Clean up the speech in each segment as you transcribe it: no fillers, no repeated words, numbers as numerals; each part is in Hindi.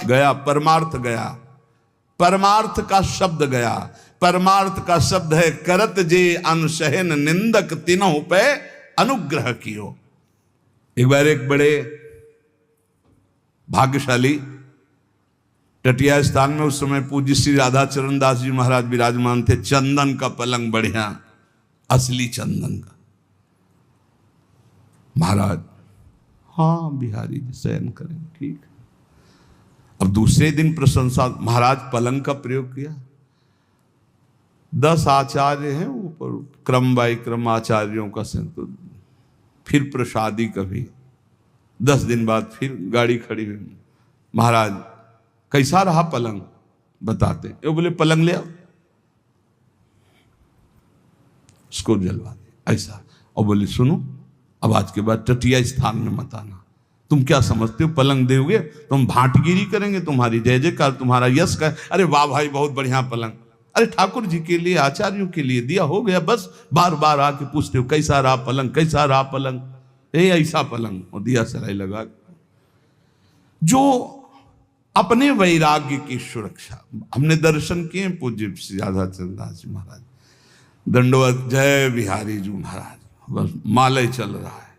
गया, परमार्थ गया, परमार्थ का शब्द गया। परमार्थ का शब्द है करत जे अनशहन निंदक तीनों पे अनुग्रह कियो। एक बार एक बड़े भाग्यशाली टटिया स्थान में उस समय पूज्य श्री राधा चरण दास जी महाराज विराजमान थे। चंदन का पलंग बढ़िया, असली चंदन का। महाराज, हाँ बिहारी जी शयन करें, ठीक। अब दूसरे दिन प्रशंसा, महाराज पलंग का प्रयोग किया। 10 आचार्य हैं ऊपर, क्रम बाई क्रम आचार्यों का संत। फिर प्रसादी कभी 10 दिन बाद फिर गाड़ी खड़ी हुई। महाराज कैसा रहा पलंग, बताते। ये बोले पलंग ले आओ, उसको जलवा दे ऐसा। और बोले सुनो, अब आज के बाद टटिया स्थान में मत आना। तुम क्या समझते हो, पलंग दोगे तुम भाटगिरी करेंगे, तुम्हारी जय जयकार, तुम्हारा यश का। अरे वाह भाई बहुत बढ़िया पलंग। अरे ठाकुर जी के लिए, आचार्यों के लिए दिया, हो गया बस। बार बार आके पूछते हो कैसा रहा पलंग, कैसा रहा पलंग। ऐसा पलंग, और दिया सराय लगा। जो अपने वैराग्य की सुरक्षा, हमने दर्शन किए पूज्य श्री राधा चरण दास जी महाराज, दंडवत जय बिहारी जी महाराज। बस मालय चल रहा है,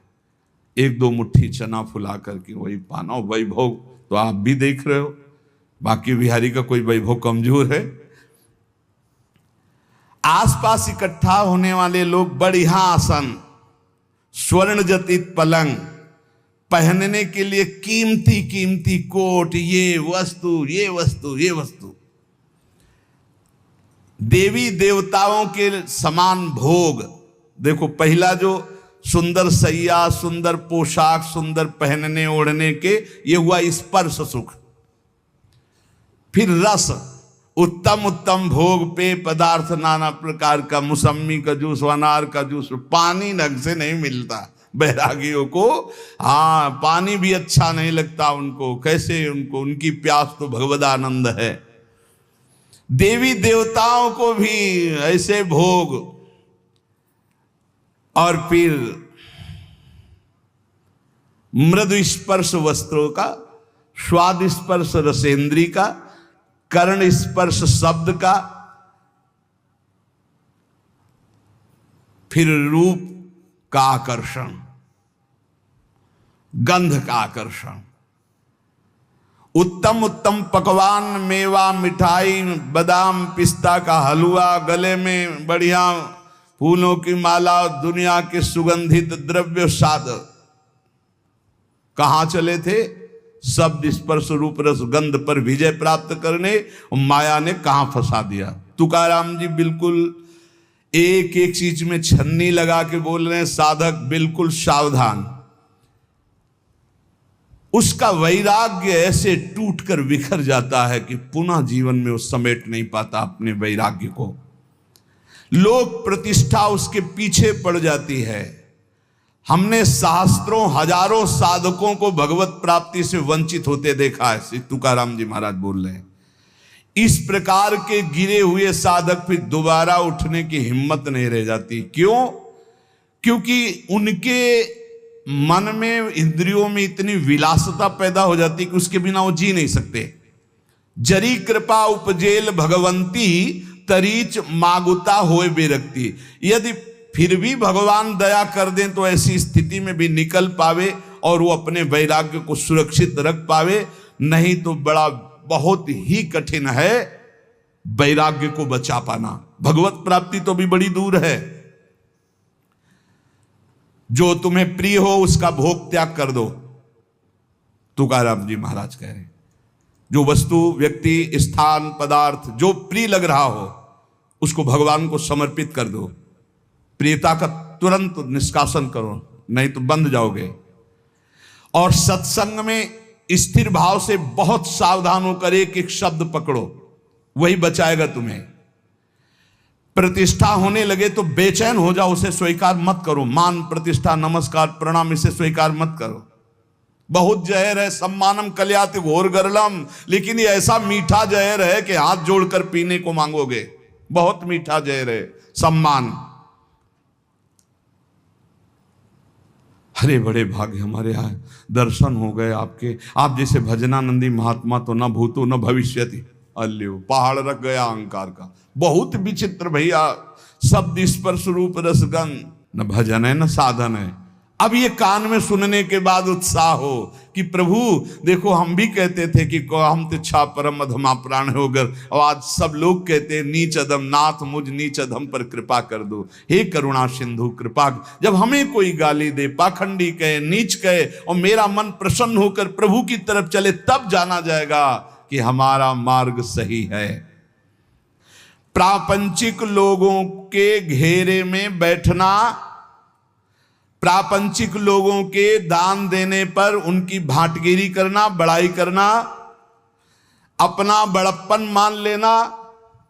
1-2 मुट्ठी चना फुला करके वही पाना। वैभव तो आप भी देख रहे हो, बाकी बिहारी का कोई वैभव कमजोर है। आसपास इकट्ठा होने वाले लोग बढ़िया आसन, स्वर्ण जटित पलंग, पहनने के लिए कीमती कीमती कोट, ये वस्तु ये वस्तु ये वस्तु, देवी देवताओं के समान भोग। देखो पहला जो सुंदर सैया, सुंदर पोशाक, सुंदर पहनने ओढ़ने के, ये हुआ स्पर्श सुख। फिर रस, उत्तम उत्तम भोग, पेय पदार्थ नाना प्रकार का, मौसम्मी का जूस, अनार का जूस। पानी ढंग से नहीं मिलता बैरागियों को। हाँ, पानी भी अच्छा नहीं लगता उनको। कैसे उनको, उनकी प्यास तो भगवदानंद है। देवी देवताओं को भी ऐसे भोग। और फिर मृदु स्पर्श वस्त्रों का, स्वाद स्पर्श रसेंद्री का, कर्ण स्पर्श शब्द का, फिर रूप का आकर्षण, गंध का आकर्षण, उत्तम उत्तम पकवान, मेवा, मिठाई, बादाम पिस्ता का हलवा, गले में बढ़िया फूलों की माला, दुनिया के सुगंधित द्रव्य साधक। कहां चले थे? शब्द स्पर्श रूप रस गंध पर विजय प्राप्त करने। माया ने कहां फंसा दिया। तुकाराम जी बिल्कुल एक एक चीज में छन्नी लगा के बोल रहे हैं, साधक बिल्कुल सावधान। उसका वैराग्य ऐसे टूट कर बिखर जाता है कि पुनः जीवन में वो समेट नहीं पाता अपने वैराग्य को। लोक प्रतिष्ठा उसके पीछे पड़ जाती है। हमने सहस्त्रों हजारों साधकों को भगवत प्राप्ति से वंचित होते देखा है। श्री तुकाराम जी महाराज बोल रहे हैं, इस प्रकार के गिरे हुए साधक फिर दोबारा उठने की हिम्मत नहीं रह जाती। क्यों? क्योंकि उनके मन में, इंद्रियों में इतनी विलासता पैदा हो जाती कि उसके बिना वो जी नहीं सकते। जरी कृपा उपजेल भगवंती तरीच मागुता होए बेरक्ति। यदि फिर भी भगवान दया कर दें तो ऐसी स्थिति में भी निकल पावे और वो अपने वैराग्य को सुरक्षित रख पावे। नहीं तो बड़ा बहुत ही कठिन है वैराग्य को बचा पाना। भगवत प्राप्ति तो भी बड़ी दूर है। जो तुम्हें प्रिय हो उसका भोग त्याग कर दो, तुकाराम जी महाराज कह रहे। जो वस्तु, व्यक्ति, स्थान, पदार्थ जो प्रिय लग रहा हो उसको भगवान को समर्पित कर दो। प्रियता का तुरंत निष्कासन करो, नहीं तो बंध जाओगे। और सत्संग में स्थिर भाव से बहुत सावधान होकर एक एक शब्द पकड़ो, वही बचाएगा तुम्हें। प्रतिष्ठा होने लगे तो बेचैन हो जाओ, उसे स्वीकार मत करो। मान, प्रतिष्ठा, नमस्कार, प्रणाम, इसे स्वीकार मत करो। बहुत जहर है, सम्मानम कल्याति घोर गरलम। लेकिन ये ऐसा मीठा जहर है कि हाथ जोड़कर पीने को मांगोगे। बहुत मीठा जहर है सम्मान। अरे बड़े भाग्य हमारे यहाँ दर्शन हो गए आपके, आप जैसे भजनानंदी महात्मा तो न भूतो न भविष्यति। अल्यो पहाड़ रख गया अहंकार का। बहुत विचित्र भैया, शब्द स्पर्श रूप रसगंध, न भजन है न साधन है। अब ये कान में सुनने के बाद उत्साह हो कि प्रभु देखो, हम भी कहते थे कि हम तो छा परम अधमा प्राण होकर, और आज सब लोग कहते हैं नीच अधम नाथ मुझ नीच अधम पर कृपा कर दो, हे करुणा सिंधु कृपा। जब हमें कोई गाली दे, पाखंडी कहे, नीच कहे, और मेरा मन प्रसन्न होकर प्रभु की तरफ चले, तब जाना जाएगा कि हमारा मार्ग सही है। प्रापंचिक लोगों के घेरे में बैठना, प्रापंचिक लोगों के दान देने पर उनकी भाटगिरी करना, बड़ाई करना, अपना बड़प्पन मान लेना,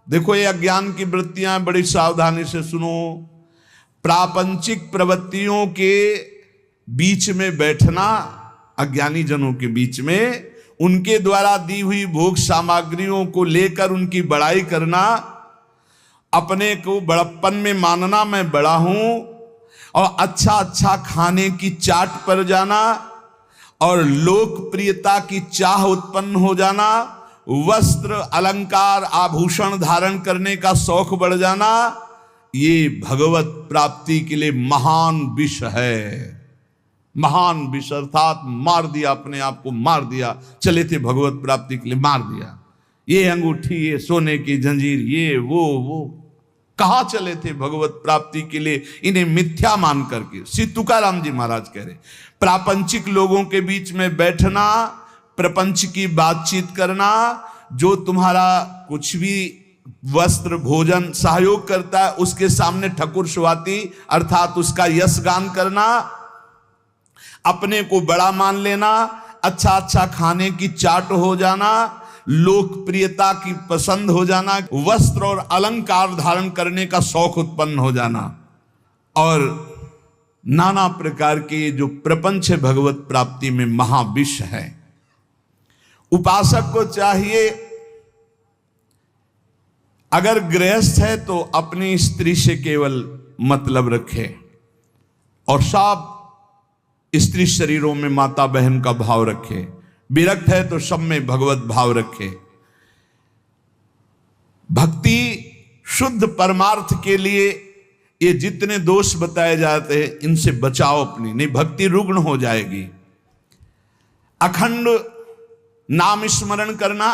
देखो ये अज्ञान की वृत्तियां, बड़ी सावधानी से सुनो। प्रापंचिक प्रवृत्तियों के बीच में बैठना, अज्ञानी जनों के बीच में, उनके द्वारा दी हुई भोग सामग्रियों को लेकर उनकी बड़ाई करना, अपने को बड़प्पन में मानना, मैं बड़ा हूं, और अच्छा अच्छा खाने की चाट पर जाना, और लोकप्रियता की चाह उत्पन्न हो जाना, वस्त्र अलंकार आभूषण धारण करने का शौक बढ़ जाना, ये भगवत प्राप्ति के लिए महान विष है। महान विष अर्थात मार दिया, अपने आप को मार दिया, चले थे भगवत प्राप्ति के लिए, मार दिया। ये अंगूठी, ये सोने की जंजीर, ये वो कहां चले थे भगवत प्राप्ति के लिए, इन्हें मिथ्या मान करके। श्री तुकाराम जी महाराज कह रहे, प्रापंचिक लोगों के बीच में बैठना, प्रपंच की बातचीत करना, जो तुम्हारा कुछ भी वस्त्र भोजन सहयोग करता है उसके सामने ठकुर सुहाती अर्थात उसका यश गान करना, अपने को बड़ा मान लेना, अच्छा अच्छा खाने की चाट हो जाना, लोकप्रियता की पसंद हो जाना, वस्त्र और अलंकार धारण करने का शौक उत्पन्न हो जाना, और नाना प्रकार के जो प्रपंच है भगवत प्राप्ति में महाविष है। उपासक को चाहिए, अगर गृहस्थ है तो अपनी स्त्री से केवल मतलब रखे, और सब स्त्री शरीरों में माता बहन का भाव रखे, विरक्त है तो सब में भगवत भाव रखे। भक्ति शुद्ध परमार्थ के लिए ये जितने दोष बताए जाते हैं इनसे बचाओ अपनी, नहीं भक्ति रुग्ण हो जाएगी। अखंड नाम स्मरण करना,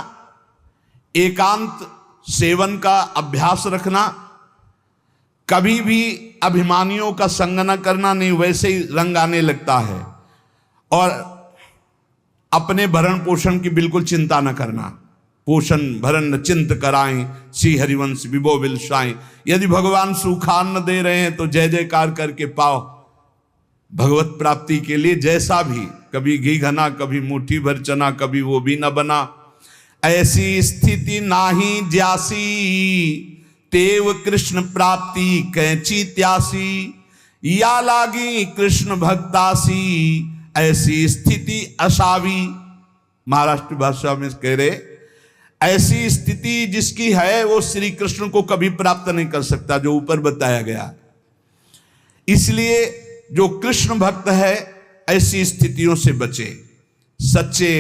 एकांत सेवन का अभ्यास रखना, कभी भी अभिमानियों का संग न करना, नहीं वैसे ही रंग आने लगता है, और अपने भरण पोषण की बिल्कुल चिंता न करना। पोषण भरण चिंत कराएं, श्री हरिवंश विभो विलसाएं। यदि भगवान सुखान न दे रहे हैं तो जय जयकार करके पाओ भगवत प्राप्ति के लिए, जैसा भी, कभी घी घना, कभी मुट्ठी भर चना, कभी वो भी न बना। ऐसी स्थिति नाही ज्यासी, तेव कृष्ण प्राप्ति कैची त्यासी, या लागी कृष्ण भक्तासी, ऐसी स्थिति असावी। महाराष्ट्र भाषा में कह रहे, ऐसी स्थिति जिसकी है वो श्री कृष्ण को कभी प्राप्त नहीं कर सकता, जो ऊपर बताया गया। इसलिए जो कृष्ण भक्त है ऐसी स्थितियों से बचे। सच्चे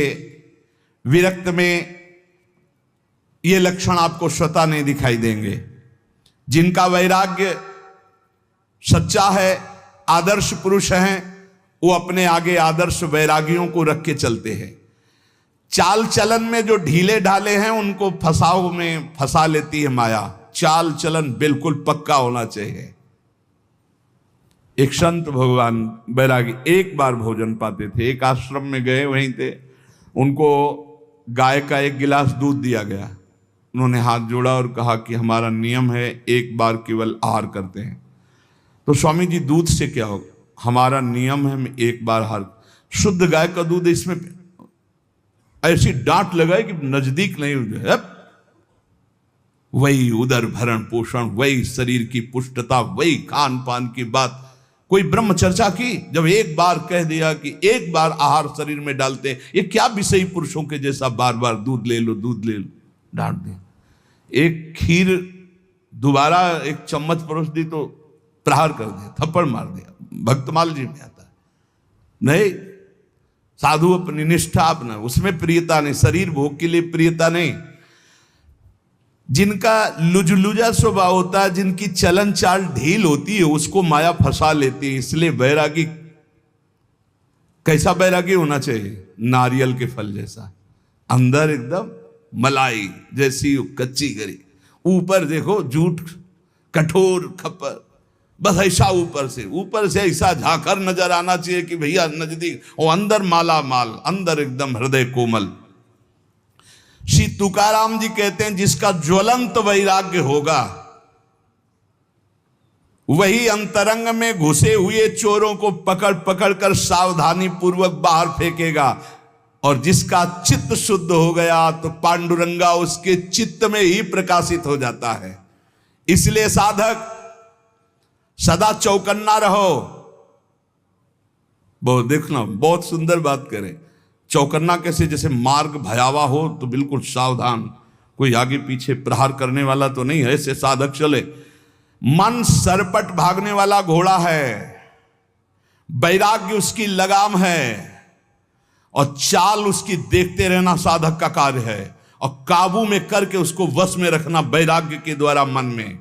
विरक्त में ये लक्षण आपको स्वतः नहीं दिखाई देंगे। जिनका वैराग्य सच्चा है, आदर्श पुरुष हैं, वो अपने आगे आदर्श वैरागियों को रख के चलते हैं। चाल चलन में जो ढीले ढाले हैं उनको फसाव में फंसा लेती है माया। चाल चलन बिल्कुल पक्का होना चाहिए। एक संत भगवान बैरागी एक बार भोजन पाते थे, एक आश्रम में गए, वहीं थे, उनको गाय का एक गिलास दूध दिया गया। उन्होंने हाथ जोड़ा और कहा कि हमारा नियम है एक बार केवल आहार करते हैं। तो स्वामी जी दूध से क्या होगा? हमारा नियम है हम एक बार आहार। शुद्ध गाय का दूध, इसमें ऐसी डांट लगाए कि नजदीक नहीं है। वही उदर भरण पोषण, वही शरीर की पुष्टता, वही खान पान की बात। कोई ब्रह्म चर्चा की, जब एक बार कह दिया कि एक बार आहार शरीर में डालते, ये क्या विषयी पुरुषों के जैसा बार बार दूध ले लो दूध ले लो, डांट दिया। एक खीर दोबारा एक चम्मच परोस दी तो प्रहार कर दिया, थप्पड़ मार दिया। भक्तमाल जी में आता है, नहीं, साधु अपनी निष्ठा अपना, उसमें प्रियता नहीं, शरीर भोग के लिए प्रियता नहीं। जिनका लुजलुजा स्वभाव होता है, जिनकी चलन चाल ढील होती है, उसको माया फंसा लेती है। इसलिए बैरागी, कैसा बैरागी होना चाहिए? नारियल के फल जैसा, अंदर एकदम मलाई जैसी कच्ची गरी, ऊपर देखो झूठ कठोर खप्पर, बस ऐसा ऊपर से ऐसा झाकर नजर आना चाहिए कि भैया नजदीक, और अंदर माला माल, अंदर एकदम हृदय कोमल। श्री तुकाराम जी कहते हैं, जिसका ज्वलंत वैराग्य होगा वही अंतरंग में घुसे हुए चोरों को पकड़ पकड़ कर सावधानी पूर्वक बाहर फेंकेगा, और जिसका चित्त शुद्ध हो गया तो पांडुरंगा उसके चित्त में ही प्रकाशित हो जाता है। इसलिए साधक सदा चौकन्ना रहो। बहुत देखना, बहुत सुंदर बात करें। चौकन्ना कैसे? जैसे मार्ग भयावह हो तो बिल्कुल सावधान, कोई आगे पीछे प्रहार करने वाला तो नहीं है, ऐसे साधक चले। मन सरपट भागने वाला घोड़ा है, वैराग्य उसकी लगाम है, और चाल उसकी देखते रहना साधक का कार्य है, और काबू में करके उसको वश में रखना वैराग्य के द्वारा मन में।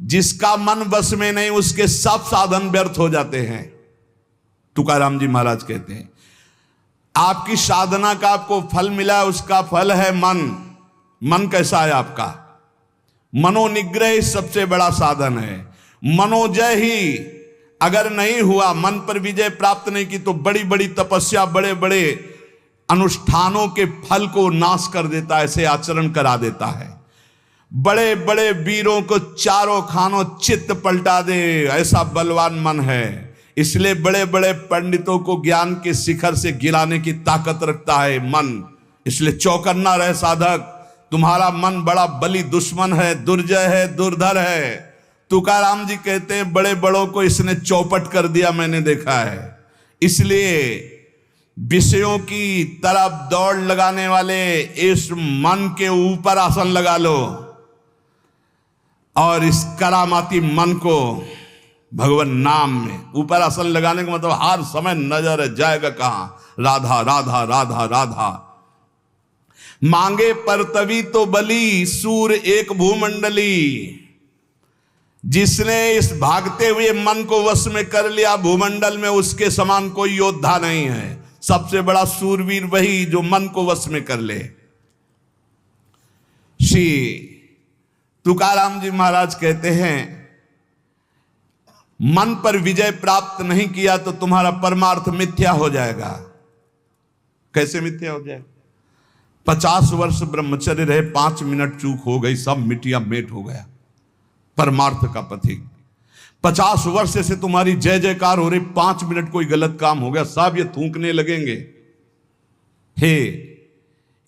जिसका मन वश में नहीं, उसके सब साधन व्यर्थ हो जाते हैं। तुकाराम जी महाराज कहते हैं, आपकी साधना का आपको फल मिला, उसका फल है मन। मन कैसा है आपका? मनोनिग्रह सबसे बड़ा साधन है। मनोजय ही अगर नहीं हुआ, मन पर विजय प्राप्त नहीं की, तो बड़ी बड़ी तपस्या, बड़े बड़े अनुष्ठानों के फल को नाश कर देता है, ऐसे आचरण करा देता है। बड़े बड़े वीरों को चारों खानों चित्त पलटा दे, ऐसा बलवान मन है। इसलिए बड़े बड़े पंडितों को ज्ञान के शिखर से गिराने की ताकत रखता है मन। इसलिए चौकन्ना रहे साधक, तुम्हारा मन बड़ा बली दुश्मन है, दुर्जय है, दुर्धर है। तुकाराम जी कहते हैं, बड़े बड़ों को इसने चौपट कर दिया, मैंने देखा है। इसलिए विषयों की तरफ दौड़ लगाने वाले इस मन के ऊपर आसन लगा लो, और इस करामाती मन को भगवान नाम में ऊपर आसन लगाने का मतलब हर समय नजर जाएगा कहां? राधा राधा राधा राधा। मांगे परतवी तो बली, सूर एक भूमंडली। जिसने इस भागते हुए मन को वश में कर लिया, भूमंडल में उसके समान कोई योद्धा नहीं है। सबसे बड़ा सूरवीर वही जो मन को वश में कर ले। श्री तुकाराम जी महाराज कहते हैं, मन पर विजय प्राप्त नहीं किया तो तुम्हारा परमार्थ मिथ्या हो जाएगा। कैसे मिथ्या हो जाएगा? 50 वर्ष ब्रह्मचर्य रहे, 5 मिनट चूक हो गई, सब मिटिया मेट हो गया परमार्थ का पथिक। 50 वर्ष से तुम्हारी जय जयकार हो रही, 5 मिनट कोई गलत काम हो गया, सब ये थूकने लगेंगे। हे,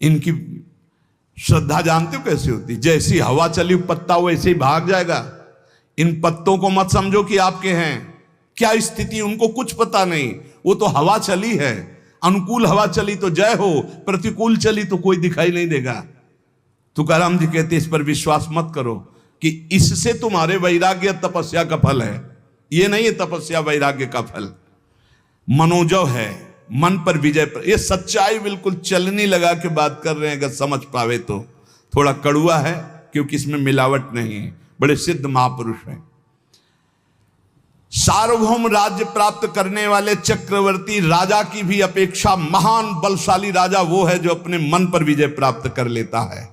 इनकी श्रद्धा जानते हो कैसी होती? जैसी हवा चली पत्ता वैसे ही भाग जाएगा। इन पत्तों को मत समझो कि आपके हैं। क्या स्थिति, उनको कुछ पता नहीं। वो तो हवा चली है, अनुकूल हवा चली तो जय हो, प्रतिकूल चली तो कोई दिखाई नहीं देगा। तुकाराम जी कहते इस पर विश्वास मत करो कि इससे तुम्हारे वैराग्य तपस्या का फल है। ये नहीं है तपस्या वैराग्य का फल, मनोजव है, मन पर विजय पर। ये सच्चाई बिल्कुल चलनी लगा के बात कर रहे हैं, अगर समझ पावे तो। थोड़ा कड़ुआ है क्योंकि इसमें मिलावट नहीं है, बड़े सिद्ध महापुरुष हैं। सार्वभौम राज्य प्राप्त करने वाले चक्रवर्ती राजा की भी अपेक्षा महान बलशाली राजा वो है जो अपने मन पर विजय प्राप्त कर लेता है।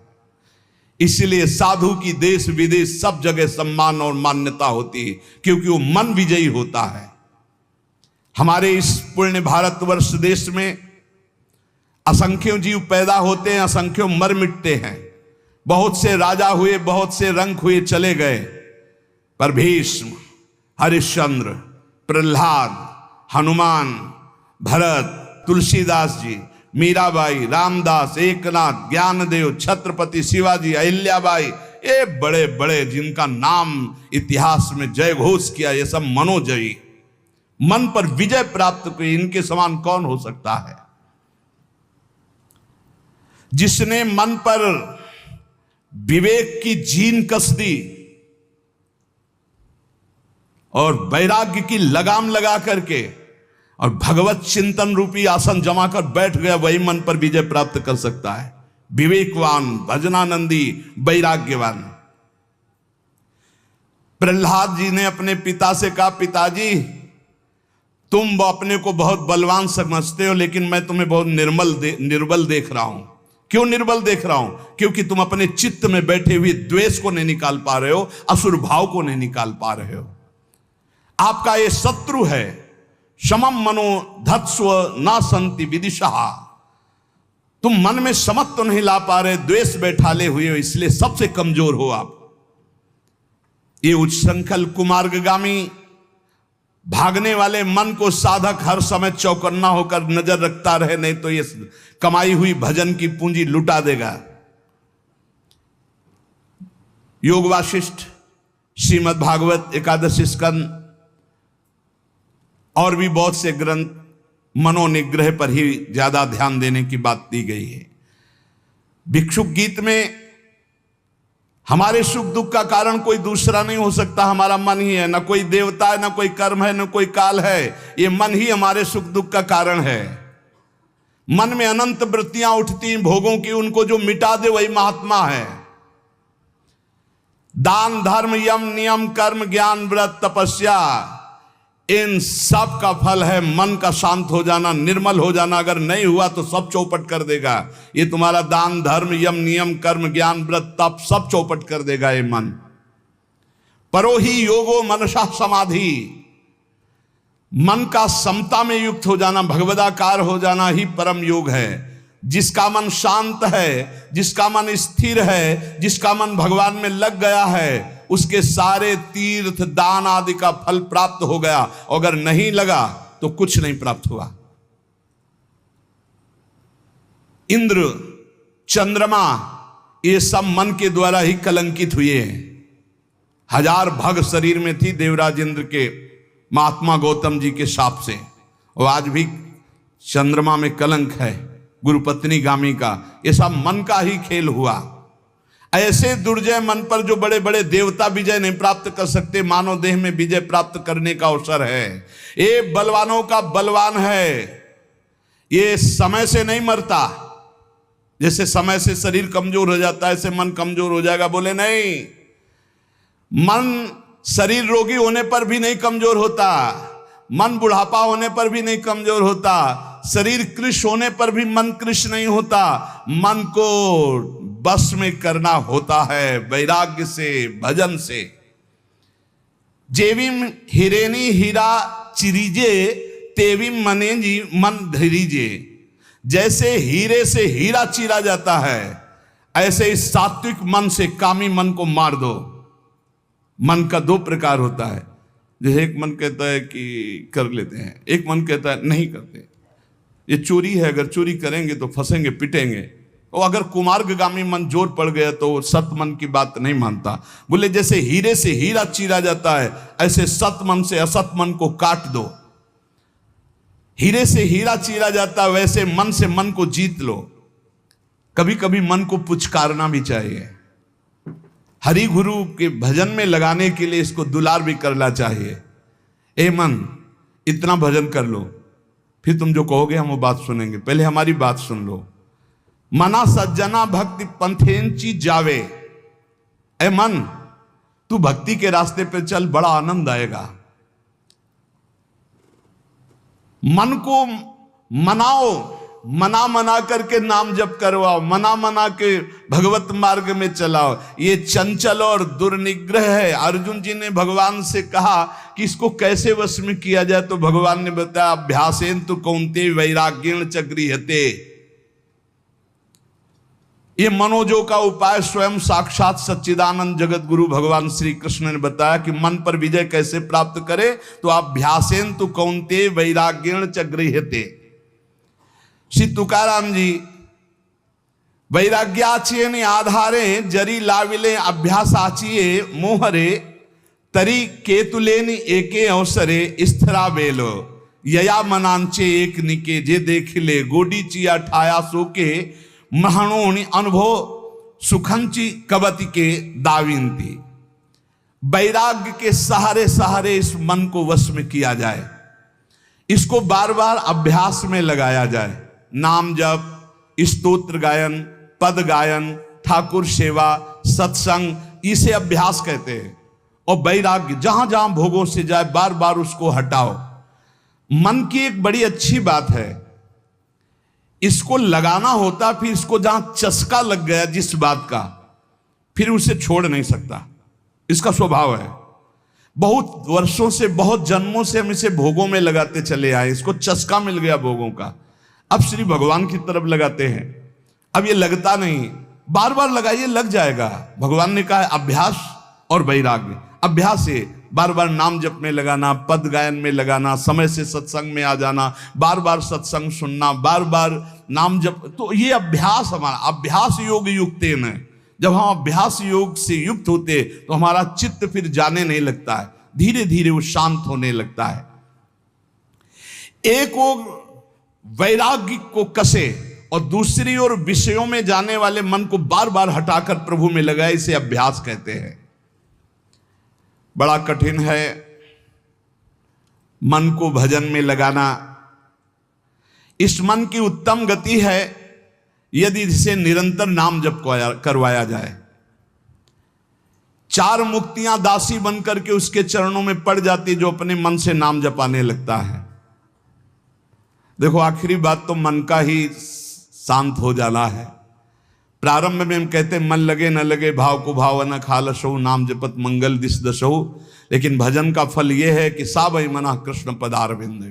इसलिए साधु की देश विदेश सब जगह सम्मान और मान्यता होती है, क्योंकि वो मन विजयी होता है। हमारे इस पुण्य भारतवर्ष देश में असंख्यों जीव पैदा होते हैं, असंख्यों मर मिटते हैं। बहुत से राजा हुए, बहुत से रंक हुए, चले गए, पर भीष्म, हरिश्चंद्र, प्रहलाद, हनुमान, भरत, तुलसीदास जी, मीराबाई, रामदास, एकनाथ, ज्ञानदेव, छत्रपति शिवाजी, अहिल्याबाई, ये बड़े बड़े जिनका नाम इतिहास में जय घोष किया, ये सब मनोजयी, मन पर विजय प्राप्त की। इनके समान कौन हो सकता है? जिसने मन पर विवेक की जीन कस दी और वैराग्य की लगाम लगा करके और भगवत चिंतन रूपी आसन जमा कर बैठ गया, वही मन पर विजय प्राप्त कर सकता है। विवेकवान, भजनानंदी, वैराग्यवान। प्रहलाद जी ने अपने पिता से कहा, पिताजी तुम अपने को बहुत बलवान समझते हो, लेकिन मैं तुम्हें बहुत निर्बल देख रहा हूं। क्यों निर्बल देख रहा हूं? क्योंकि तुम अपने चित्त में बैठे हुए द्वेष को नहीं निकाल पा रहे हो, असुर भाव को नहीं निकाल पा रहे हो। आपका ये शत्रु है। समम मनो धत्स्व न संति विदिशा। तुम मन में समत तो नहीं ला पा रहे, द्वेष बैठाले हुए हो, इसलिए सबसे कमजोर हो आप। ये उच्छृंखल कुमार्गगामी भागने वाले मन को साधक हर समय चौकन्ना होकर नजर रखता रहे, नहीं तो ये कमाई हुई भजन की पूंजी लुटा देगा। योग वाशिष्ठ, श्रीमद् भागवत, एकादश स्कंद और भी बहुत से ग्रंथ मनोनिग्रह पर ही ज्यादा ध्यान देने की बात दी गई है। भिक्षुक गीत में हमारे सुख दुख का कारण कोई दूसरा नहीं हो सकता, हमारा मन ही है। न कोई देवता है, न कोई कर्म है, न कोई काल है, ये मन ही हमारे सुख दुख का कारण है। मन में अनंत वृत्तियां उठती भोगों की, उनको जो मिटा दे वही महात्मा है। दान, धर्म, यम, नियम, कर्म, ज्ञान, व्रत, तपस्या, इन सब का फल है मन का शांत हो जाना, निर्मल हो जाना। अगर नहीं हुआ तो सब चौपट कर देगा। ये तुम्हारा दान, धर्म, यम, नियम, कर्म, ज्ञान, व्रत, तप सब चौपट कर देगा ये मन। परो ही योगो मनसा समाधि। मन का समता में युक्त हो जाना, भगवदाकार हो जाना ही परम योग है। जिसका मन शांत है, जिसका मन स्थिर है, जिसका मन भगवान में लग गया है, उसके सारे तीर्थ दान आदि का फल प्राप्त हो गया। अगर नहीं लगा तो कुछ नहीं प्राप्त हुआ। इंद्र, चंद्रमा, ये सब मन के द्वारा ही कलंकित हुए हैं। 1000 भग शरीर में थी देवराज इंद्र के, महात्मा गौतम जी के शाप से। और आज भी चंद्रमा में कलंक है गुरुपत्नी गामी का। ये सब मन का ही खेल हुआ। ऐसे दुर्जय मन पर जो बड़े बड़े देवता विजय नहीं प्राप्त कर सकते, मानव देह में विजय प्राप्त करने का अवसर है। ये बलवानों का बलवान है। ये समय से नहीं मरता। जैसे समय से शरीर कमजोर हो जाता है, ऐसे मन कमजोर हो जाएगा। बोले नहीं, मन शरीर रोगी होने पर भी नहीं कमजोर होता, मन बुढ़ापा होने पर भी नहीं कमजोर होता, शरीर कृश होने पर भी मन कृश नहीं होता। मन को बस में करना होता है वैराग्य से, भजन से। जेविम हिरेनी हीरा चिरीजे तेविम मने जी मन धीरीजे। जैसे हीरे से हीरा चीरा जाता है, ऐसे इस सात्विक मन से कामी मन को मार दो। मन का 2 प्रकार होता है। जैसे एक मन कहता है कि कर लेते हैं, एक मन कहता है नहीं करते, ये चोरी है, अगर चोरी करेंगे तो फंसेंगे, पिटेंगे। और अगर कुमार्गगामी मन जोर पड़ गया तो सत मन की बात नहीं मानता। बोले जैसे हीरे से हीरा चीरा जाता है, ऐसे सत मन से असत मन को काट दो। हीरे से हीरा चीरा जाता है, वैसे मन से मन को जीत लो। कभी कभी मन को पुचकारना भी चाहिए। हरि गुरु के भजन में लगाने के लिए इसको दुलार भी करना चाहिए। ए मन, इतना भजन कर लो, फिर तुम जो कहोगे हम वो बात सुनेंगे। पहले हमारी बात सुन लो। मना सज्जना भक्ति पंथेंची जावे। ए मन, तू भक्ति के रास्ते पे चल, बड़ा आनंद आएगा। मन को मनाओ, मना मना करके नाम जप करवाओ, मना मना के भगवत मार्ग में चलाओ। ये चंचल और दुर्निग्रह है। अर्जुन जी ने भगवान से कहा कि इसको कैसे वश में किया जाए, तो भगवान ने बताया अभ्यासेन तु कौन्ते वैराग्येण च गृह्यते। ये मनोजो का उपाय स्वयं साक्षात सच्चिदानंद जगत गुरु भगवान श्री कृष्ण ने बताया कि मन पर विजय कैसे प्राप्त करे, तो अभ्यासेन तु कौन्ते वैराग्येण च गृह्यते। श्री तुकाराम जी वैराग्याचिये आधारे जरी लाविले अभ्यासाचिये मोहरे तरी केतुलेनि एके अवसरे स्थिरा बेलो यया मनांचे एक निके जे देखिले गोडी चिया ठाया सोके महणोनि अनुभव सुखंची कवति के दाविंती। वैराग्य के सहारे सहारे इस मन को वश में किया जाए। इसको बार बार अभ्यास में लगाया जाए। नाम जप, स्तोत्र गायन, पद गायन, ठाकुर सेवा, सत्संग, इसे अभ्यास कहते हैं। और वैराग्य जहां जहां भोगों से जाए बार बार उसको हटाओ। मन की एक बड़ी अच्छी बात है, इसको लगाना होता, फिर इसको जहां चस्का लग गया जिस बात का, फिर उसे छोड़ नहीं सकता। इसका स्वभाव है। बहुत वर्षों से, बहुत जन्मों से हम इसे भोगों में लगाते चले आए, इसको चस्का मिल गया भोगों का। अब श्री भगवान की तरफ लगाते हैं। अब ये लगता नहीं, बार बार लगाइए, लग जाएगा। भगवान ने कहा है अभ्यास और वैराग्य। अभ्यास है बार बार नाम जप में लगाना, पद गायन में लगाना, समय से सत्संग में आ जाना, बार बार सत्संग सुनना, बार बार नाम जप। तो ये अभ्यास, हमारा अभ्यास योग युक्तेन है। जब हम अभ्यास योग से युक्त होते तो हमारा चित्त फिर जाने नहीं लगता है, धीरे धीरे वो शांत होने लगता है। एक ओर वैराग्य को कसे और दूसरी ओर विषयों में जाने वाले मन को बार बार हटाकर प्रभु में लगाए, इसे अभ्यास कहते हैं। बड़ा कठिन है मन को भजन में लगाना। इस मन की उत्तम गति है यदि इसे निरंतर नाम जप करवाया जाए। 4 मुक्तियां दासी बनकर के उसके चरणों में पड़ जाती जो अपने मन से नाम जपाने लगता है। देखो, आखिरी बात तो मन का ही शांत हो जाना है। प्रारंभ में हम कहते मन लगे न लगे भाव को भाव न खालसहु, नाम जपत मंगल दिस दसहु। लेकिन भजन का फल यह है कि सावै मना कृष्ण पदारविंद,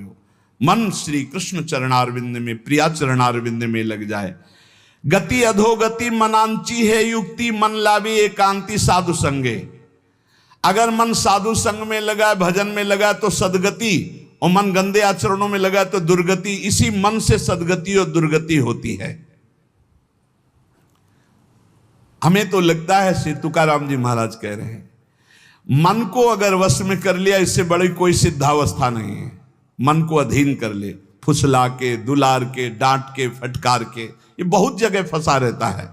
मन श्री कृष्ण चरणारविंद में, प्रिया चरणारविंद में लग जाए। गति अधोगति मनांची है युक्ति, मन लावी एकांति साधु संगे। अगर मन साधु संग में लगा, भजन में लगा तो सदगति, और मन गंदे आचरणों में लगा तो दुर्गति। इसी मन से सदगति और दुर्गति होती है। हमें तो लगता है, श्री तुकाराम जी महाराज कह रहे हैं, मन को अगर वश में कर लिया, इससे बड़ी कोई सिद्धावस्था नहीं है। मन को अधीन कर ले, फुसला के, दुलार के, डांट के, फटकार के, ये बहुत जगह फंसा रहता है।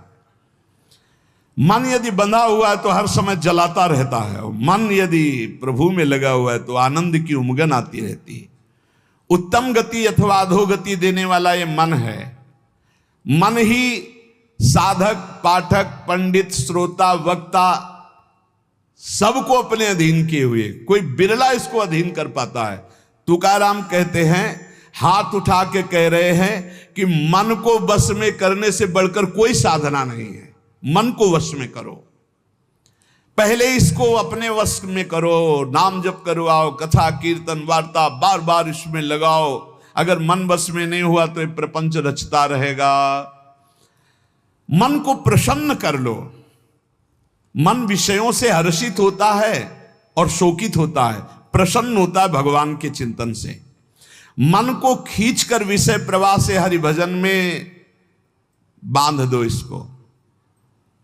मन यदि बंधा हुआ है तो हर समय जलाता रहता है, और मन यदि प्रभु में लगा हुआ है तो आनंद की उमगन आती रहती है। उत्तम गति अथवा अधोगति देने वाला ये मन है। मन ही साधक, पाठक, पंडित, श्रोता, वक्ता सबको अपने अधीन किए हुए, कोई बिरला इसको अधीन कर पाता है। तुकाराम कहते हैं, हाथ उठा के कह रहे हैं कि मन को वश में करने से बढ़कर कोई साधना नहीं है। मन को वश में करो, पहले इसको अपने वश में करो, नाम जप करवाओ, कथा कीर्तन वार्ता बार बार इसमें लगाओ। अगर मन वश में नहीं हुआ तो ये प्रपंच रचता रहेगा। मन को प्रसन्न कर लो। मन विषयों से हर्षित होता है और शोकित होता है, प्रसन्न होता है भगवान के चिंतन से। मन को खींचकर विषय प्रवाह से हरि भजन में बांध दो। इसको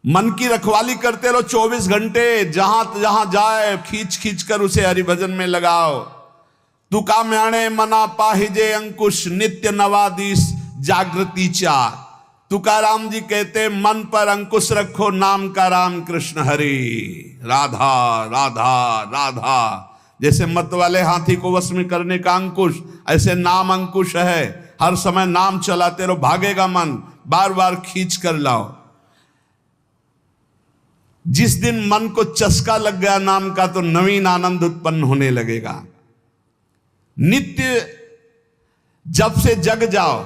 मन की रखवाली करते रहो 24 घंटे, जहां जहां जाए खींच खींच कर उसे हरि भजन में लगाओ। तुका म्याणे मना पाहिजे अंकुश, नित्य नवादिश जागृति चार। तुकाराम जी कहते मन पर अंकुश रखो, नाम का राम कृष्ण हरि, राधा राधा राधा। जैसे मत वाले हाथी को वश में करने का अंकुश, ऐसे नाम अंकुश है। हर समय नाम चलाते रहो, भागेगा मन, बार बार खींच कर लाओ। जिस दिन मन को चस्का लग गया नाम का तो नवीन आनंद उत्पन्न होने लगेगा। नित्य जब से जग जाओ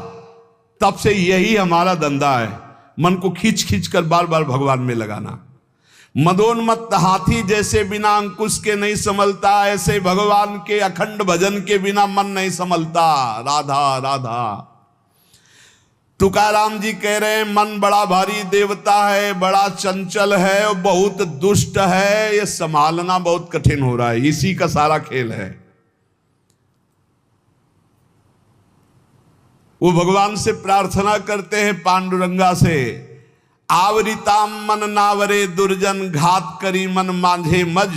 तब से यही हमारा धंधा है, मन को खींच खींच कर बार बार भगवान में लगाना। मदोन्मत्त हाथी जैसे बिना अंकुश के नहीं संभलता, ऐसे भगवान के अखंड भजन के बिना मन नहीं संभलता। राधा राधा। तुकाराम जी कह रहे हैं मन बड़ा भारी देवता है, बड़ा चंचल है और बहुत दुष्ट है, ये संभालना बहुत कठिन हो रहा है। इसी का सारा खेल है। वो भगवान से प्रार्थना करते हैं पांडुरंगा से, आवरिताम मन नावरे दुर्जन, घात करी मन मांझे मज,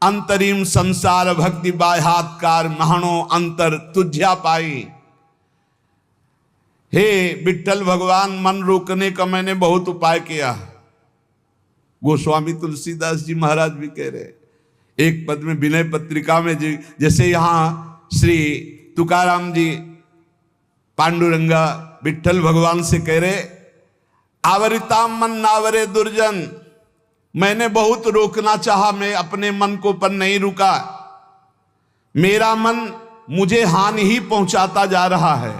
अंतरिम संसार भक्ति बाह्यात्कार, महाणो अंतर तुझ्या पाई। हे विठ्ठल भगवान, मन रोकने का मैंने बहुत उपाय किया। गोस्वामी तुलसीदास जी महाराज भी कह रहे, एक पद में विनय पत्रिका में जैसे यहां श्री तुकाराम जी पांडुरंगा विठ्ठल भगवान से कह रहे, आवरिताम मन नावरे दुर्जन, मैंने बहुत रोकना चाहा, मैं अपने मन को पर नहीं रुका। मेरा मन मुझे हानि ही पहुंचाता जा रहा है।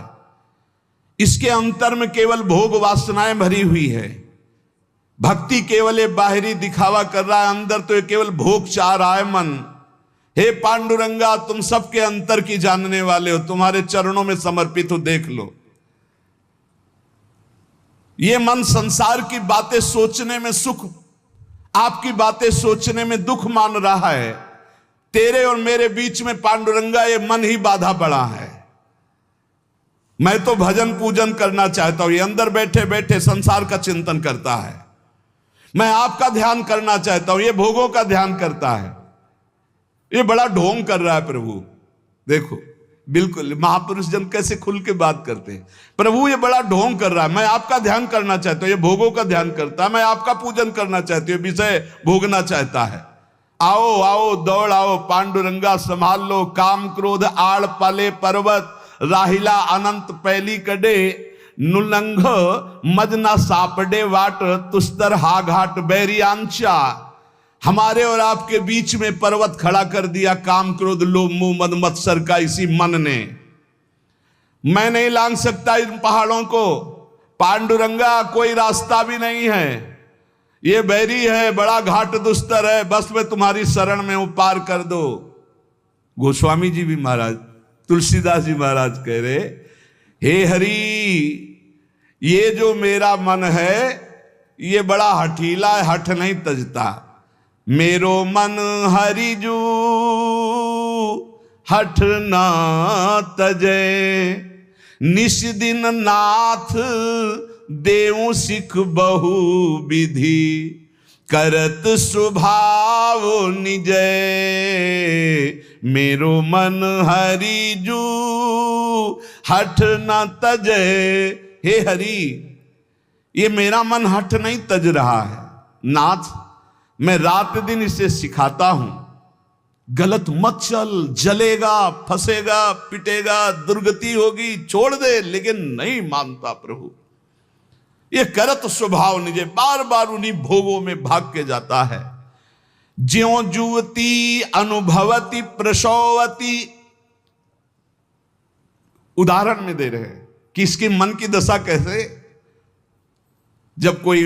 इसके अंतर में केवल भोग वासनाएं भरी हुई है। भक्ति केवल एक बाहरी दिखावा कर रहा है, अंदर तो ये केवल भोग चाह रहा है मन। हे पांडुरंगा, तुम सबके अंतर की जानने वाले हो, तुम्हारे चरणों में समर्पित हो, देख लो। ये मन संसार की बातें सोचने में सुख, आपकी बातें सोचने में दुख मान रहा है। तेरे और मेरे बीच में पांडुरंगा ये मन ही बाधा पड़ा है। मैं तो भजन पूजन करना चाहता हूं, ये अंदर बैठे बैठे संसार का चिंतन करता है। मैं आपका ध्यान करना चाहता हूं, ये भोगों का ध्यान करता है। ये बड़ा ढोंग कर रहा है प्रभु। देखो बिल्कुल महापुरुष जन कैसे खुल के बात करते हैं। प्रभु ये बड़ा ढोंग कर रहा है, मैं आपका ध्यान करना चाहता हूं, ये भोगों का ध्यान करता है। मैं आपका पूजन करना चाहती हूँ, विषय भोगना चाहता है। आओ आओ दौड़ आओ पांडुरंगा, संभाल लो काम क्रोध आड़ पाले पर्वत, राहिला अनंत पैली कड़े, नुलंघ मजना सापडे वाट, तुस्तर हा घाट बैरी आंचा। हमारे और आपके बीच में पर्वत खड़ा कर दिया काम क्रोध लोभ मोह मद मत्सर का इसी मन ने। मैं नहीं लांघ सकता इन पहाड़ों को पांडुरंगा, कोई रास्ता भी नहीं है, ये बैरी है, बड़ा घाट दुस्तर है, बस मैं तुम्हारी शरण में हूं, पार कर दो। गोस्वामी जी भी महाराज, तुलसीदास जी महाराज कह रहे, हे हरि, ये जो मेरा मन है ये बड़ा हठीला है, हठ नहीं तजता। मेरो मन हरिजू हठ ना तजे, निश दिन नाथ देऊ सिख बहु विधि, करत स्वभाव निजय। मेरो मन हरिजू हठ न तजे। हे हरि, ये मेरा मन हठ नहीं तज रहा है। नाथ, मैं रात दिन इसे सिखाता हूं, गलत मत चल, जलेगा, फंसेगा, पिटेगा, दुर्गति होगी, छोड़ दे, लेकिन नहीं मानता प्रभु। ये करत स्वभाव निजे, बार बार उन्हीं भोगों में भाग के जाता है। ज्यों जुवती अनुभवती प्रसवती, उदाहरण में दे रहे हैं कि इसके मन की दशा कैसे। जब कोई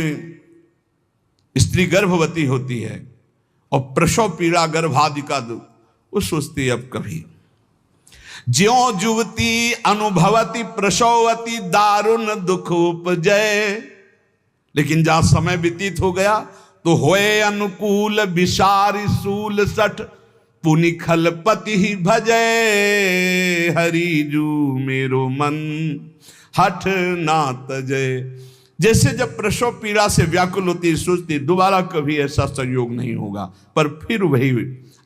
स्त्री गर्भवती होती है और प्रसव पीड़ा गर्भादि का दुख, वो सोचती है अब कभी। ज्यों जुवती अनुभवती प्रसवती दारुण दुख उपजय, लेकिन जहां समय व्यतीत हो गया तो होए अनुकूल विसारी सूल सठ, पुनि खलपति ही भजय। हरिजू मेरो मन हठ ना तजय। जैसे जब प्रसव पीड़ा से व्याकुल होती, सोचती दोबारा कभी ऐसा संयोग नहीं होगा, पर फिर वही।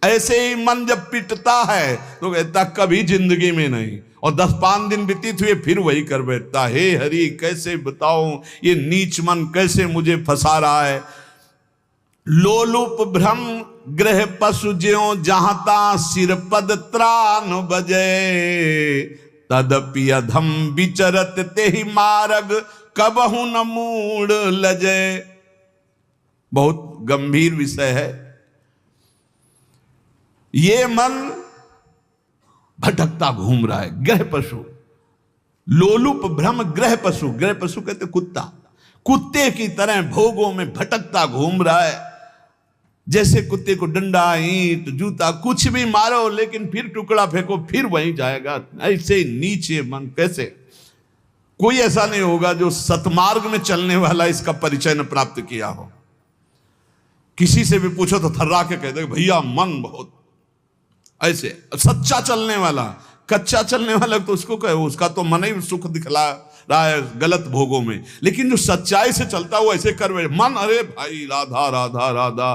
ऐसे ही मन जब पिटता है तो कहता कभी जिंदगी में नहीं, और 10-5 दिन व्यतीत हुए फिर वही कर बैठता। हे हरि, कैसे बताऊं ये नीच मन कैसे मुझे फंसा रहा है। लोलुप भ्रम ग्रह पशु ज्यों जहाता, सिर पद त्राण बजे। तदपि अधम विचरत तेहि मार्ग, कबहु न मूड लजे। बहुत गंभीर विषय है। ये मन भटकता घूम रहा है, ग्रह पशु। लोलुप भ्रम ग्रह पशु, ग्रह पशु कहते कुत्ता, कुत्ते की तरह भोगों में भटकता घूम रहा है। जैसे कुत्ते को डंडा, ईंट, जूता कुछ भी मारो, लेकिन फिर टुकड़ा फेंको फिर वहीं जाएगा। ऐसे नीचे मन कैसे। कोई ऐसा नहीं होगा जो सतमार्ग में चलने वाला इसका परिचय न प्राप्त किया हो। किसी से भी पूछो तो थर्रा के कहते भैया मन बहुत ऐसे। सच्चा चलने वाला, कच्चा चलने वाला तो उसको कहे, उसका तो मन ही सुख दिखला रहा है गलत भोगों में, लेकिन जो सच्चाई से चलता है वो ऐसे कर मन, अरे भाई राधा राधा राधा,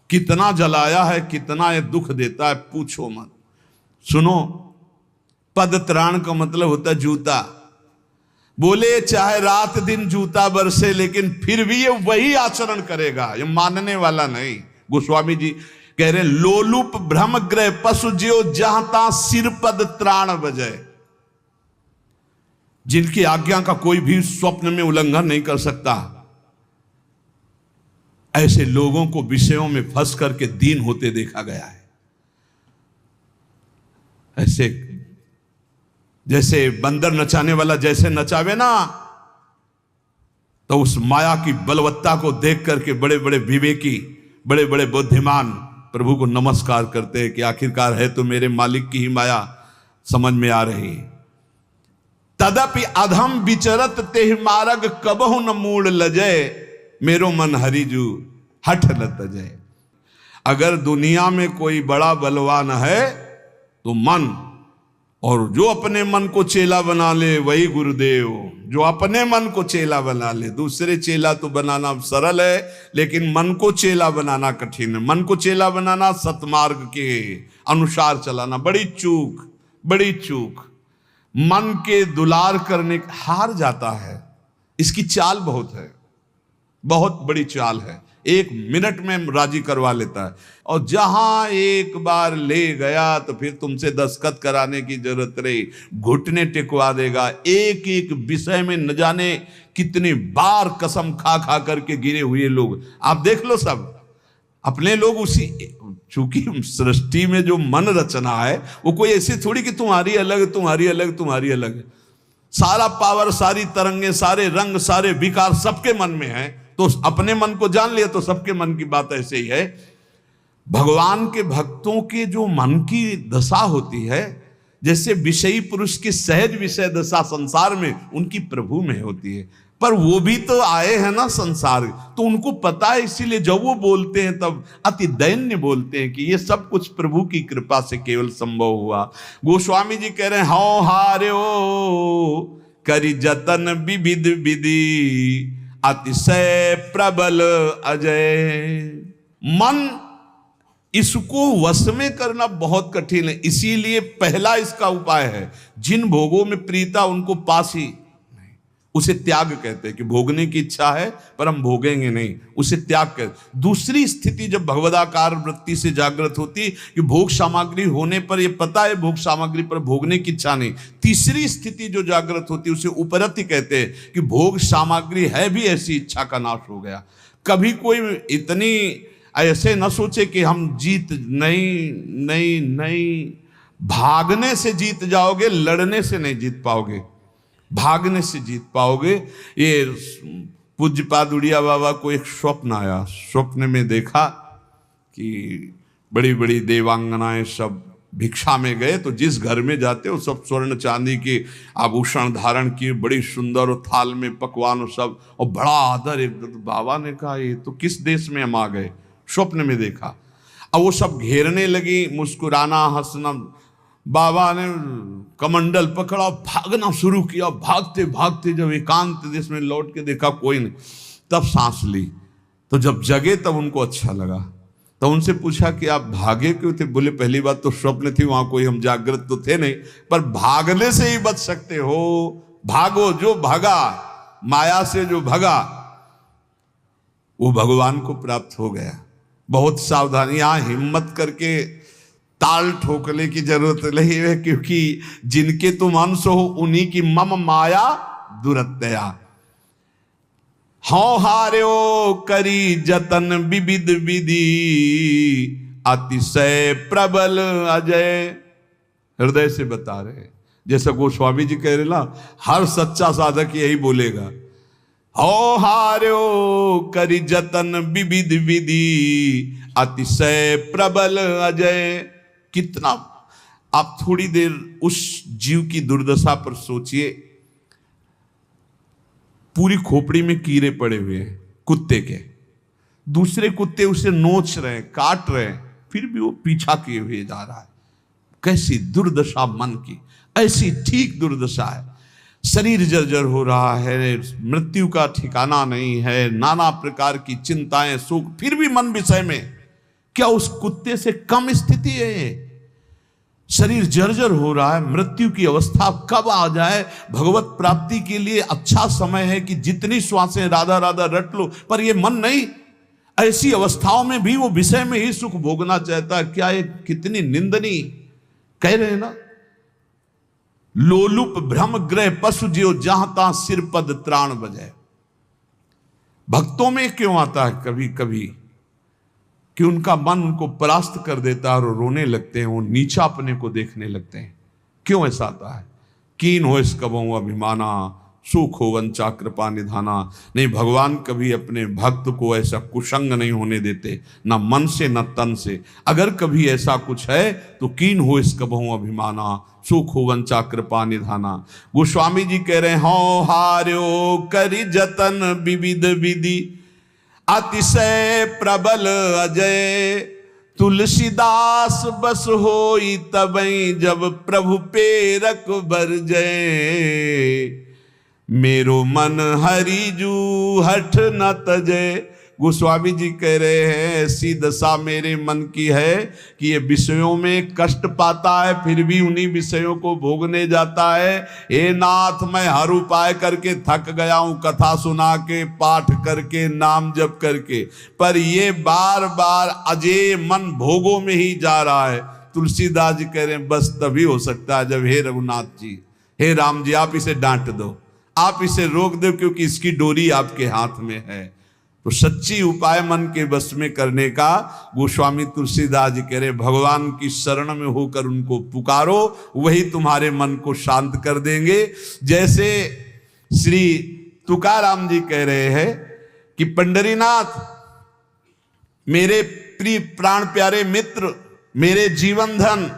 कितना जलाया है, कितना ये दुख देता है, पूछो मत। सुनो, पद त्राण का मतलब होता है जूता। बोले चाहे रात दिन जूता बरसे, लेकिन फिर भी ये वही आचरण करेगा, ये मानने वाला नहीं। गोस्वामी जी कह रहे लोलुप भ्रमग्रह पशु ज्यो जहां सिर पद त्राण बजय, जिनकी आज्ञा का कोई भी स्वप्न में उल्लंघन नहीं कर सकता, ऐसे लोगों को विषयों में फंस करके दीन होते देखा गया है। ऐसे जैसे बंदर नचाने वाला जैसे नचावे ना, तो उस माया की बलवत्ता को देख करके बड़े बड़े विवेकी, बड़े बड़े बुद्धिमान प्रभु को नमस्कार करते हैं कि आखिरकार है तो मेरे मालिक की ही माया समझ में आ रही। तदपि अधम विचरत तेह मार्ग कबहु न मूड लजय, मेरो मन हरिजू हठ न तजय। अगर दुनिया में कोई बड़ा बलवान है तो मन, और जो अपने मन को चेला बना ले वही गुरुदेव। जो अपने मन को चेला बना ले, दूसरे चेला तो बनाना सरल है, लेकिन मन को चेला बनाना कठिन है। मन को चेला बनाना, सतमार्ग के अनुसार चलाना, बड़ी चूक, बड़ी चूक। मन के दुलार करने हार जाता है। इसकी चाल बहुत है, बहुत बड़ी चाल है। 1 मिनट में राजी करवा लेता है, और जहां एक बार ले गया तो फिर तुमसे दस्तखत कराने की जरूरत रही, घुटने टिकवा देगा। एक एक विषय में न जाने कितनी बार कसम खा खा करके गिरे हुए लोग आप देख लो। सब अपने लोग उसी, चूंकि सृष्टि में जो मन रचना है वो कोई ऐसी थोड़ी कि तुम्हारी अलग, तुम्हारी अलग, तुम्हारी अलग। सारा पावर, सारी तरंगे, सारे रंग, सारे विकार सबके मन में है। तो अपने मन को जान लिया तो सबके मन की बात ऐसे ही है। भगवान के भक्तों के जो मन की दशा होती है, जैसे विषयी पुरुष की सहज विषय दशा संसार में उनकी प्रभु में होती है, पर वो भी तो आए हैं ना संसार, तो उनको पता है। इसीलिए जब वो बोलते हैं तब अति दैन्य बोलते हैं कि ये सब कुछ प्रभु की कृपा से केवल संभव हुआ। गोस्वामी जी कह रहे हैं, हौ हार्यो करी जतन विविध विधि, अतिशय प्रबल अजय। मन इसको वश में करना बहुत कठिन है। इसीलिए पहला इसका उपाय है, जिन भोगों में प्रीता उनको पास ही नहीं, उसे त्याग कहते हैं। कि भोगने की इच्छा है पर हम भोगेंगे नहीं, उसे त्याग कहते। दूसरी स्थिति जब भगवदाकार वृत्ति से जागृत होती कि भोग सामग्री होने पर, यह पता है भोग सामग्री पर भोगने की इच्छा नहीं। तीसरी स्थिति जो जागृत होती है उसे उपरति कहते हैं कि भोग सामग्री है भी, ऐसी इच्छा का नाश हो गया। कभी कोई इतनी ऐसे न सोचे कि हम जीत, नहीं नहीं नहीं, भागने से जीत जाओगे, लड़ने से नहीं जीत पाओगे, भागने से जीत पाओगे। ये पूज्यपाद उड़िया बाबा को एक स्वप्न आया। स्वप्न में देखा कि बड़ी बड़ी देवांगनाएं सब भिक्षा में गए, तो जिस घर में जाते हो सब स्वर्ण चांदी के आभूषण धारण किए, बड़ी सुंदर, और थाल में पकवान और सब, और बड़ा आदर। एक बाबा ने कहा ये तो किस देश में हम आ गए, स्वप्न में देखा। अब वो सब घेरने लगी, मुस्कुराना, हंसना। बाबा ने कमंडल पकड़ा, भागना शुरू किया। भागते भागते जब एकांत देश में लौट के देखा कोई नहीं, तब सांस ली। तो जब जगे तब उनको अच्छा लगा। तो उनसे पूछा कि आप भागे क्यों थे? बोले पहली बात तो स्वप्न थी, वहां कोई हम जागृत तो थे नहीं, पर भागने से ही बच सकते हो। भागो, जो भागा, माया से जो भागा वो भगवान को प्राप्त हो गया। बहुत सावधानी, यहां हिम्मत करके ताल ठोकने की जरूरत नहीं है, क्योंकि जिनके तुम अंश हो उन्हीं की मम माया दुरत्या। हौ हार्यो करी जतन विविध विधि, अतिशय प्रबल अजय। हृदय से बता रहे, जैसा गोस्वामी जी कह रहे ना, हर सच्चा साधक यही बोलेगा, हौ हार्यो करी जतन विविध विधि, अतिशय प्रबल अजय। कितना आप थोड़ी देर उस जीव की दुर्दशा पर सोचिए। पूरी खोपड़ी में कीड़े पड़े हुए हैं कुत्ते के, दूसरे कुत्ते उसे नोच रहे हैं, काट रहे हैं, फिर भी वो पीछा किए हुए जा रहा है। कैसी दुर्दशा मन की, ऐसी ठीक दुर्दशा है। शरीर जर्जर हो रहा है, मृत्यु का ठिकाना नहीं है, नाना प्रकार की चिंताएं, सुख, फिर भी मन विषय में। क्या उस कुत्ते से कम स्थिति है? शरीर जर्जर हो रहा है, मृत्यु की अवस्था कब आ जाए। भगवत प्राप्ति के लिए अच्छा समय है कि जितनी श्वासें राधा राधा रट लो, पर यह मन नहीं। ऐसी अवस्थाओं में भी वो विषय में ही सुख भोगना चाहता है। क्या ये कितनी निंदनीय कह रहे हैं ना। लोलुप भ्रम ग्रह पशु जियो जहां तहां सिर पद त्राण बजे। भक्तों में क्यों आता है कभी कभी कि उनका मन उनको परास्त कर देता है और रोने लगते हैं, वो नीचा अपने को देखने लगते हैं। क्यों ऐसा आता है? कीन हो इस कबहु अभिमाना, सुख हो वंचा कृपा निधाना। नहीं, भगवान कभी अपने भक्त को ऐसा कुसंग नहीं होने देते, ना मन से न तन से। अगर कभी ऐसा कुछ है तो कीन हो इस कबहु अभिमाना, सुख हो वंचा कृपा निधाना। गोस्वामी जी कह रहे हैं, हो हार्यो करि जतन विविध विधि, अतिशय प्रबल अजय। तुलसीदास बस होई तबई, जब प्रभु पेरक बरजय। मेरो मन हरिजू हठ न तजय। गोस्वामी जी कह रहे हैं, ऐसी दशा मेरे मन की है कि ये विषयों में कष्ट पाता है, फिर भी उन्हीं विषयों को भोगने जाता है। हे नाथ, मैं हर उपाय करके थक गया हूं, कथा सुना के, पाठ करके, नाम जप करके, पर ये बार बार अजय मन भोगों में ही जा रहा है। तुलसीदास जी कह रहे हैं, बस तभी हो सकता है जब हे रघुनाथ जी, हे राम जी, आप इसे डांट दो, आप इसे रोक दो, क्योंकि इसकी डोरी आपके हाथ में है। तो सच्ची उपाय मन के बस में करने का गोस्वामी तुलसीदास जी कह रहे, भगवान की शरण में होकर उनको पुकारो, वही तुम्हारे मन को शांत कर देंगे। जैसे श्री तुकाराम जी कह रहे हैं कि पंडरीनाथ, मेरे प्रिय प्राण प्यारे मित्र, मेरे जीवन धन,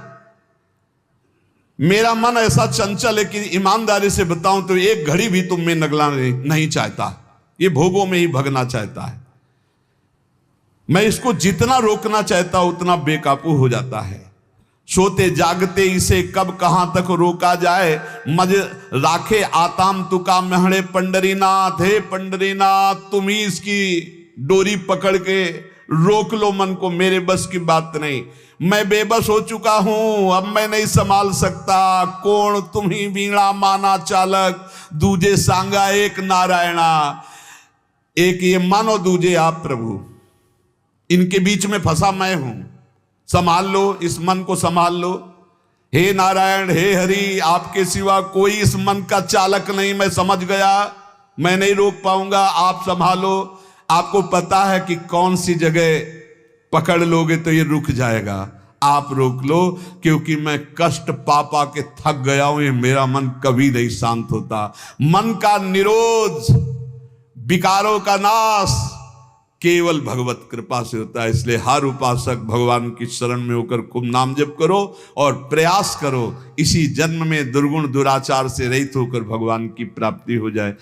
मेरा मन ऐसा चंचल है कि ईमानदारी से बताऊं तो एक घड़ी भी तुम में नगला नहीं चाहता, ये भोगों में ही भगना चाहता है। मैं इसको जितना रोकना चाहता हूं उतना बेकाबू हो जाता है। सोते जागते इसे कब कहां तक रोका जाए, मज राखे आताम तुका महड़े पंडरीनाथ। हे पंडरीनाथ, तुम ही इसकी डोरी पकड़ के रोक लो मन को, मेरे बस की बात नहीं। मैं बेबस हो चुका हूं, अब मैं नहीं संभाल सकता। कौन तुम ही वीणा माना चालक, दूजे सांगा एक नारायणा। एक ये मानो, दूजे आप प्रभु, इनके बीच में फंसा मैं हूं, संभाल लो, इस मन को संभाल लो। हे नारायण, हे हरि, आपके सिवा कोई इस मन का चालक नहीं। मैं समझ गया, मैं नहीं रोक पाऊंगा, आप संभालो। आपको पता है कि कौन सी जगह पकड़ लोगे तो ये रुक जाएगा, आप रोक लो, क्योंकि मैं कष्ट पा पा के थक गया हूं। ये मेरा मन कभी नहीं शांत होता। मन का निरोध, विकारों का नाश केवल भगवत कृपा से होता है। इसलिए हर उपासक भगवान की शरण में होकर खूब नाम जप करो और प्रयास करो, इसी जन्म में दुर्गुण दुराचार से रहित होकर भगवान की प्राप्ति हो जाए।